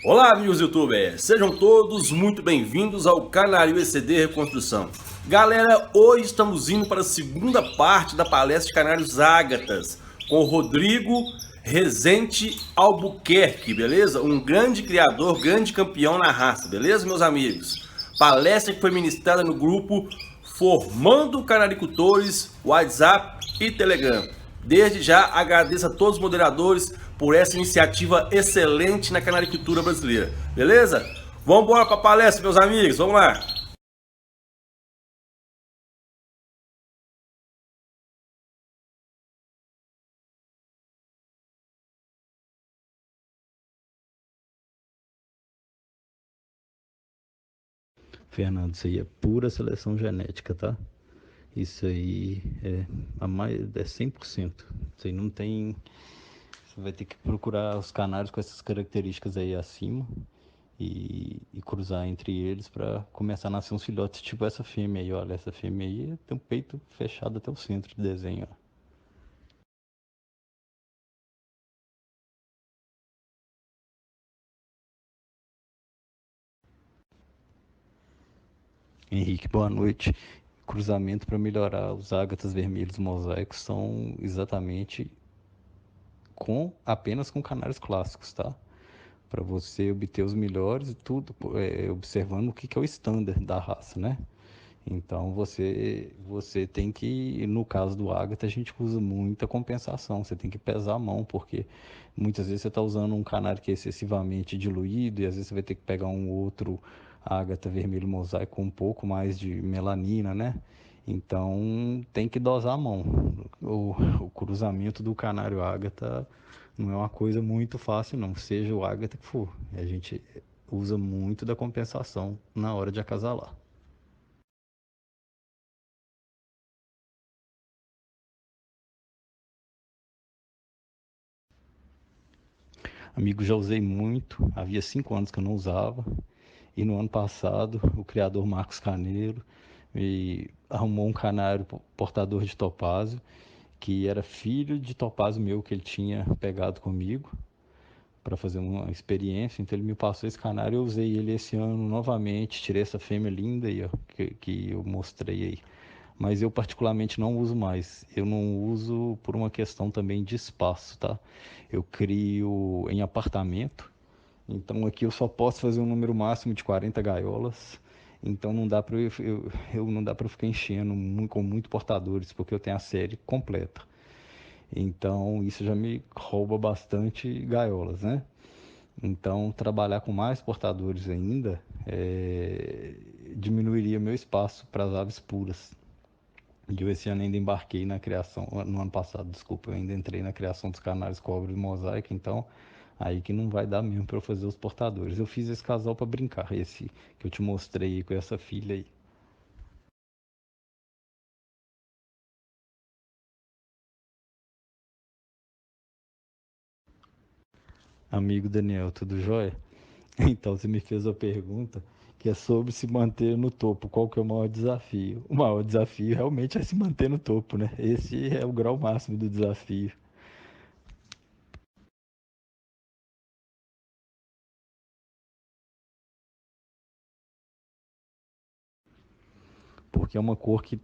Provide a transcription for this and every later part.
Olá, amigos youtubers, sejam todos muito bem-vindos ao canal ECD Reconstrução. Galera, hoje estamos indo para a segunda parte da palestra de canários ágatas com o Rodrigo Rezende Albuquerque, beleza? Um grande criador, grande campeão na raça, beleza, meus amigos? Palestra que foi ministrada no grupo Formando Canaricultores, WhatsApp e Telegram. Desde já agradeço a todos os moderadores por essa iniciativa excelente na canaricultura brasileira. Beleza? Vamos embora para a palestra, meus amigos. Vamos lá. Fernando, isso aí é pura seleção genética, tá? Isso aí é 100%. Isso aí não tem. Você vai ter que procurar os canários com essas características aí acima e cruzar entre eles para começar a nascer uns filhotes, tipo essa fêmea aí, olha. Essa fêmea aí tem um peito fechado até o centro do desenho, ó. Henrique, boa noite. Cruzamento para melhorar os ágatas vermelhos mosaicos são exatamente apenas com canários clássicos, tá? Para você obter os melhores e tudo, observando o que é o standard da raça, né? Então você tem que, no caso do ágata, a gente usa muita compensação. Você tem que pesar a mão, porque muitas vezes você está usando um canário que é excessivamente diluído e às vezes você vai ter que pegar um outro ágata vermelho mosaico com um pouco mais de melanina, né? Então tem que dosar a mão. O cruzamento do canário ágata não é uma coisa muito fácil, não, seja o ágata que for. A gente usa muito da compensação na hora de acasalar. Amigo, já usei muito, havia 5 anos que eu não usava, e no ano passado o criador Marcos Caneiro me arrumou um canário portador de topázio, que era filho de topázio meu que ele tinha pegado comigo para fazer uma experiência. Então ele me passou esse canário, eu usei ele esse ano novamente, tirei essa fêmea linda aí, ó, que eu mostrei aí. Mas eu particularmente não uso mais. Eu não uso por uma questão também de espaço, tá? Eu crio em apartamento, então aqui eu só posso fazer um número máximo de 40 gaiolas. Então não dá para não dá para ficar enchendo com muito portadores, porque eu tenho a série completa. Então isso já me rouba bastante gaiolas, né? Então, trabalhar com mais portadores ainda diminuiria meu espaço para as aves puras. E eu esse ano ainda embarquei na criação, no ano passado, desculpa, eu ainda entrei na criação dos canários cobre e mosaico, então aí que não vai dar mesmo para eu fazer os portadores. Eu fiz esse casal para brincar, esse que eu te mostrei aí com essa filha aí. Amigo Daniel, tudo jóia? Então, você me fez a pergunta que é sobre se manter no topo. Qual que é o maior desafio? O maior desafio realmente é se manter no topo, né? Esse é o grau máximo do desafio. Porque é uma cor que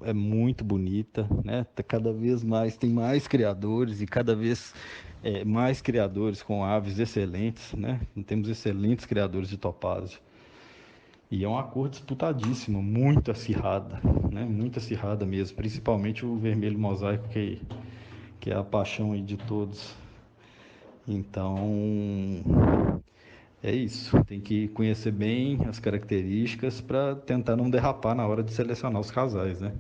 é muito bonita, né? Cada vez mais tem mais criadores e cada vez mais criadores com aves excelentes, né? Temos excelentes criadores de topázio. E é uma cor disputadíssima, muito acirrada, né? Muito acirrada mesmo, principalmente o vermelho mosaico, que é a paixão aí de todos. Então, é isso. Tem que conhecer bem as características para tentar não derrapar na hora de selecionar os casais, né?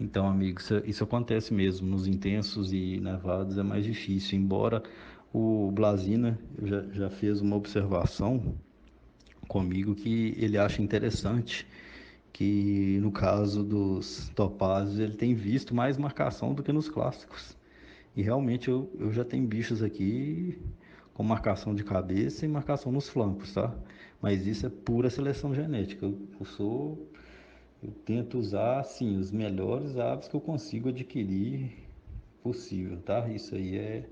Então, amigo, isso acontece mesmo. Nos intensos e nevados é mais difícil. Embora o Blasina já fez uma observação comigo que ele acha interessante, que no caso dos topázio ele tem visto mais marcação do que nos clássicos. E realmente eu já tenho bichos aqui com marcação de cabeça e marcação nos flancos, tá? Mas isso é pura seleção genética. Eu sou Eu tento usar, sim, os melhores aves que eu consigo adquirir possível, tá? Isso aí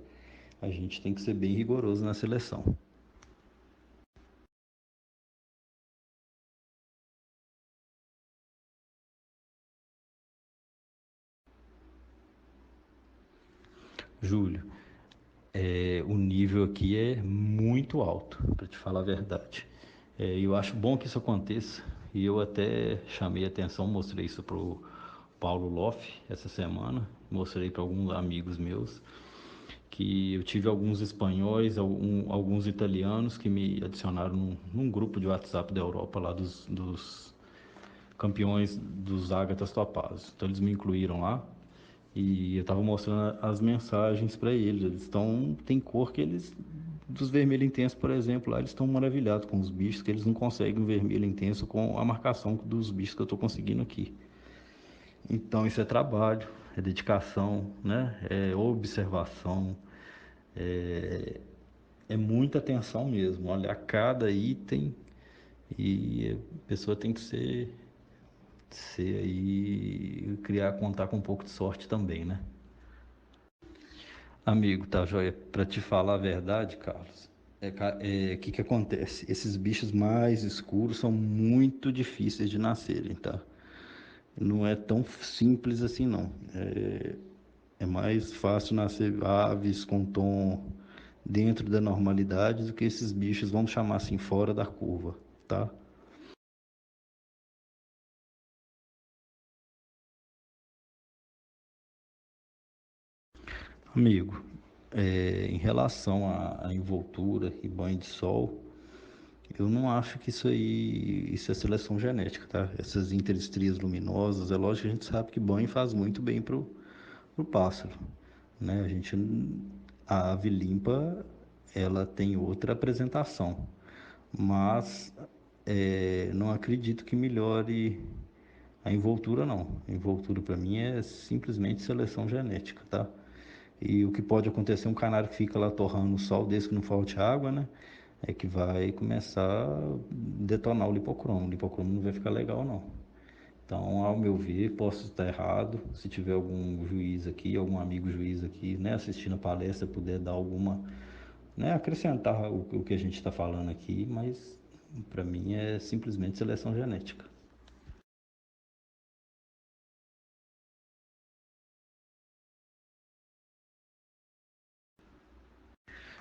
a gente tem que ser bem rigoroso na seleção. Júlio, o nível aqui é muito alto, para te falar a verdade. Eu acho bom que isso aconteça e eu até chamei a atenção, mostrei isso para o Paulo Loff essa semana, mostrei para alguns amigos meus que eu tive alguns espanhóis, alguns italianos que me adicionaram num grupo de WhatsApp da Europa lá dos campeões dos Ágatas Topazos. Então eles me incluíram lá e eu estava mostrando as mensagens para eles. Eles estão, tem cor que eles dos vermelho intenso, por exemplo, lá eles estão maravilhados com os bichos que eles não conseguem vermelho intenso com a marcação dos bichos que eu estou conseguindo aqui. Então isso é trabalho, é dedicação, né? É observação, é muita atenção mesmo. Olha, a cada item e a pessoa tem que ser aí, criar, contar com um pouco de sorte também, né? Amigo, tá joia? Para te falar a verdade, Carlos, que acontece? Esses bichos mais escuros são muito difíceis de nascerem, tá? Não é tão simples assim, não. É mais fácil nascer aves com tom dentro da normalidade do que esses bichos, vamos chamar assim, fora da curva, tá? Amigo, em relação à envoltura e banho de sol, eu não acho que isso é seleção genética, tá? Essas interestrias luminosas, é lógico que a gente sabe que banho faz muito bem pro pássaro, né? A ave limpa, ela tem outra apresentação, mas não acredito que melhore a envoltura, não. A envoltura para mim é simplesmente seleção genética, tá? E o que pode acontecer, um canário que fica lá torrando o sol, desde que não falte água, né? É que vai começar a detonar o lipocromo. O lipocromo não vai ficar legal, não. Então, ao meu ver, posso estar errado. Se tiver algum juiz aqui, algum amigo juiz aqui, né, assistindo a palestra, puder dar alguma, né, acrescentar o que a gente está falando aqui, mas para mim é simplesmente seleção genética.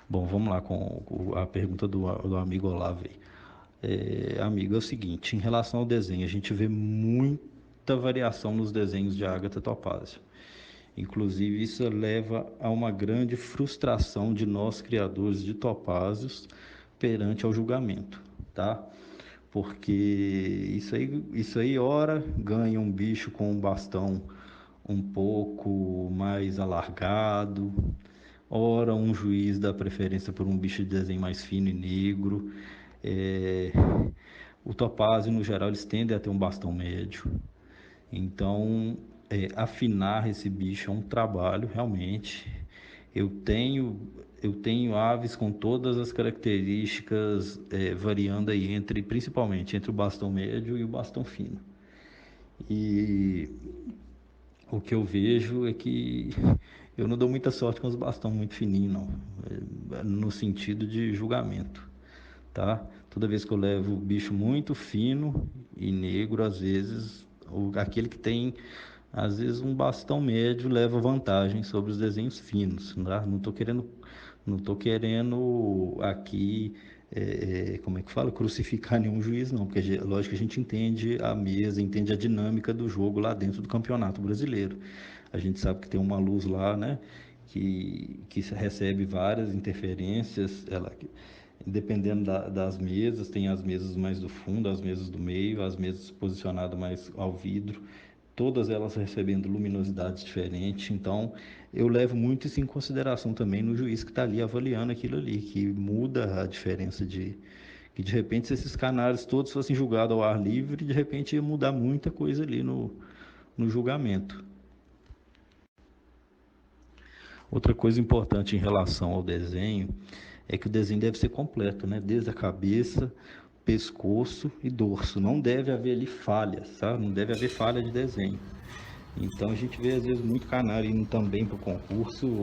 Bom, vamos lá com a pergunta do amigo Olavo aí. Amigo, é o seguinte, em relação ao desenho, a gente vê muita variação nos desenhos de Agatha Topázio. Inclusive, isso leva a uma grande frustração de nós, criadores de topázios, perante ao julgamento, tá? Porque isso aí, ora ganha um bicho com um bastão um pouco mais alargado, ora um juiz dá preferência por um bicho de desenho mais fino e negro. É, o topázio, no geral, eles tendem a ter um bastão médio. Então, afinar esse bicho é um trabalho, realmente. Eu tenho, eu tenho aves com todas as características, variando aí principalmente entre o bastão médio e o bastão fino. E o que eu vejo é que eu não dou muita sorte com os bastões muito fininhos, não. No sentido de julgamento, tá? Toda vez que eu levo o bicho muito fino e negro, às vezes, aquele que tem, às vezes, um bastão médio leva vantagem sobre os desenhos finos, tá? Não tô querendo aqui, como é que fala? Crucificar nenhum juiz, não, porque lógico que a gente entende a mesa, entende a dinâmica do jogo lá dentro do Campeonato Brasileiro. A gente sabe que tem uma luz lá, né? Que recebe várias interferências, dependendo das mesas, tem as mesas mais do fundo, as mesas do meio, as mesas posicionadas mais ao vidro, todas elas recebendo luminosidades diferentes. Então, eu levo muito isso em consideração também no juiz que está ali avaliando aquilo ali, que muda a diferença que de repente se esses canários todos fossem julgados ao ar livre, de repente ia mudar muita coisa ali no julgamento. Outra coisa importante em relação ao desenho é que o desenho deve ser completo, né? Desde a cabeça, pescoço e dorso. Não deve haver ali falhas, sabe? Não deve haver falha de desenho. Então a gente vê às vezes muito canário indo também para o concurso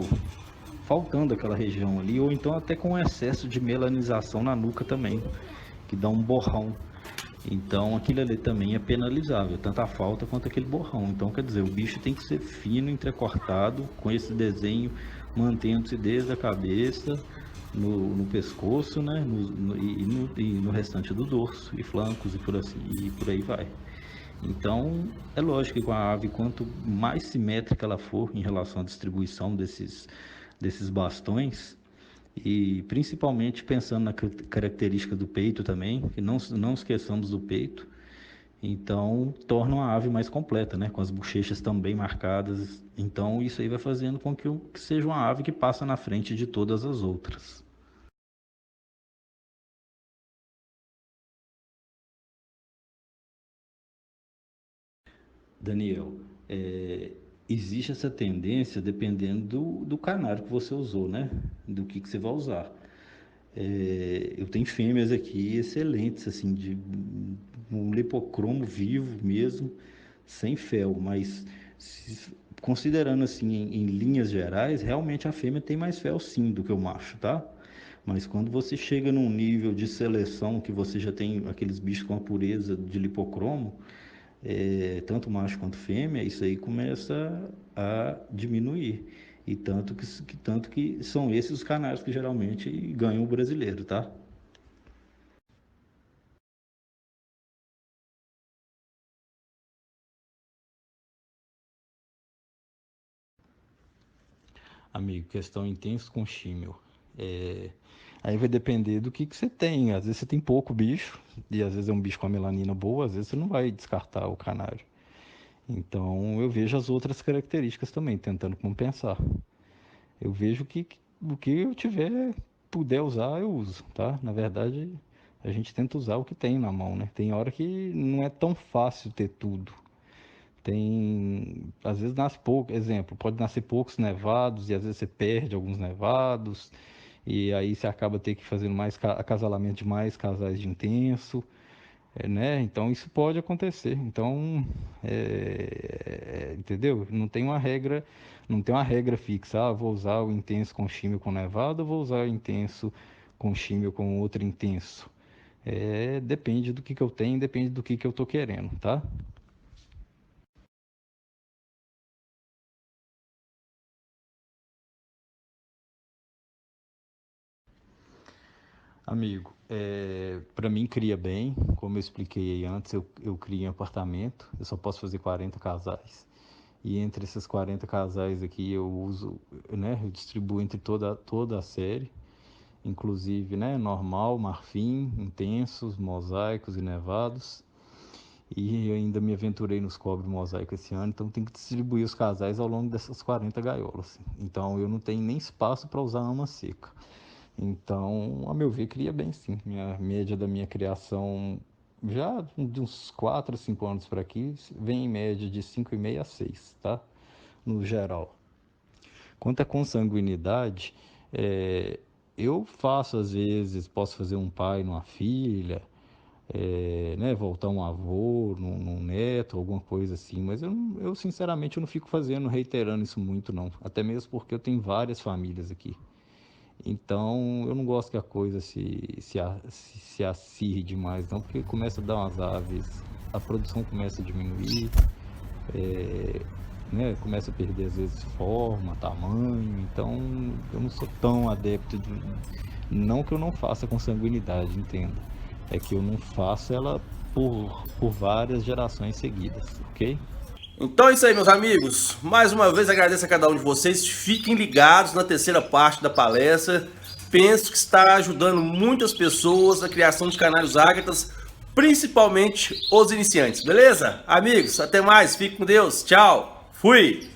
faltando aquela região ali, ou então até com excesso de melanização na nuca também, que dá um borrão. Então aquilo ali também é penalizável, tanto a falta quanto aquele borrão. Então quer dizer, o bicho tem que ser fino, entrecortado, com esse desenho mantendo-se desde a cabeça, no pescoço, né, e no restante do dorso e flancos e por aí vai. Então é lógico que com a ave, quanto mais simétrica ela for em relação à distribuição desses bastões, e principalmente pensando na característica do peito também, que não esqueçamos do peito, então torna a ave mais completa, né? Com as bochechas também marcadas. Então isso aí vai fazendo com que seja uma ave que passa na frente de todas as outras. Daniel, existe essa tendência dependendo do canário que você usou, né? Do que você vai usar. Eu tenho fêmeas aqui excelentes, assim, de um lipocromo vivo mesmo, sem fel, mas considerando assim em linhas gerais, realmente a fêmea tem mais fel sim do que o macho, tá? Mas quando você chega num nível de seleção que você já tem aqueles bichos com a pureza de lipocromo, tanto macho quanto fêmea, isso aí começa a diminuir. E tanto que são esses os canários que geralmente ganham o brasileiro, tá? Amigo, questão intenso com chímio. É, Aí vai depender do que você tem. Às vezes você tem pouco bicho, e às vezes é um bicho com a melanina boa, às vezes você não vai descartar o canário. Então eu vejo as outras características também, tentando compensar. Eu vejo que o que eu puder usar, eu uso, tá? Na verdade, a gente tenta usar o que tem na mão, né? Tem hora que não é tão fácil ter tudo. Às vezes nasce pouco, exemplo, pode nascer poucos nevados e às vezes você perde alguns nevados e aí você acaba ter que fazer mais acasalamento de mais casais de intenso, né? Então isso pode acontecer. Então, entendeu? Não tem uma regra fixa. Ah, vou usar o intenso com chímio com nevado, ou vou usar o intenso com chímio com outro intenso. Depende do que eu tenho, depende do que eu tô querendo, tá? Amigo, para mim cria bem, como eu expliquei aí antes, eu crio em apartamento, eu só posso fazer 40 casais. E entre esses 40 casais aqui eu uso, né, eu distribuo entre toda a série, inclusive, né, normal, marfim, intensos, mosaicos e nevados. E eu ainda me aventurei nos cobre mosaico esse ano, então tem que distribuir os casais ao longo dessas 40 gaiolas. Então eu não tenho nem espaço para usar ama seca. Então, a meu ver, cria bem sim. Minha média da minha criação, já de uns 4 a 5 anos para aqui, vem em média de 5,5 a 6, tá? No geral. Quanto à consanguinidade, eu faço às vezes, posso fazer um pai numa filha, né, voltar um avô num neto, alguma coisa assim, mas eu sinceramente eu não fico reiterando isso muito não, até mesmo porque eu tenho várias famílias aqui. Então, eu não gosto que a coisa se acirre demais, não, porque começa a dar umas aves, a produção começa a diminuir, né, começa a perder às vezes forma, tamanho, então eu não sou tão adepto de... Não que eu não faça consanguinidade, entenda. É que eu não faço ela por várias gerações seguidas, ok? Então é isso aí, meus amigos. Mais uma vez agradeço a cada um de vocês. Fiquem ligados na terceira parte da palestra. Penso que está ajudando muitas pessoas na criação de canários ágatas, principalmente os iniciantes. Beleza? Amigos, até mais. Fiquem com Deus. Tchau. Fui.